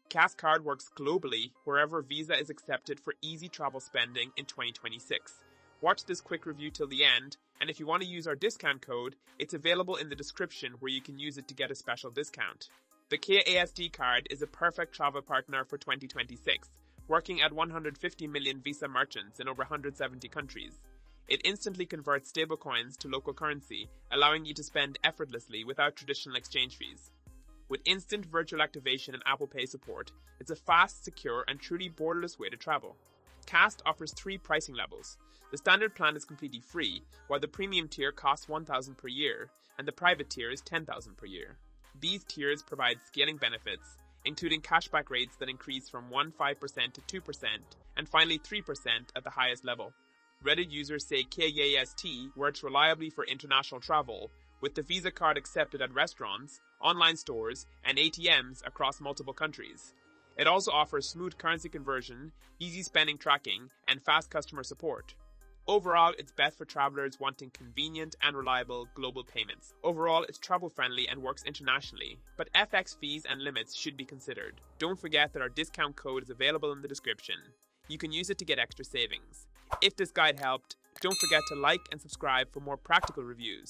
KAST Card works globally wherever Visa is accepted for easy travel spending in 2026. Watch this quick review till the end, and if you want to use our discount code, it's available in the description where you can use it to get a special discount. The KAST Card is a perfect travel partner for 2026, working at 150 million Visa merchants in over 170 countries. It instantly converts stablecoins to local currency, allowing you to spend effortlessly without traditional exchange fees. With instant virtual activation and Apple Pay support, it's a fast, secure, and truly borderless way to travel. KAST offers 3 pricing levels. The standard plan is completely free, while the premium tier costs $1,000 per year, and the private tier is $10,000 per year. These tiers provide scaling benefits, including cashback rates that increase from 1.5% to 2%, and finally 3% at the highest level. Reddit users say KAST works reliably for international travel, with the Visa card accepted at restaurants, online stores, and ATMs across multiple countries. It also offers smooth currency conversion, easy spending tracking, and fast customer support. Overall, it's best for travelers wanting convenient and reliable global payments. Overall, it's travel-friendly and works internationally, but FX fees and limits should be considered. Don't forget that our discount code is available in the description. You can use it to get extra savings. If this guide helped, don't forget to like and subscribe for more practical reviews.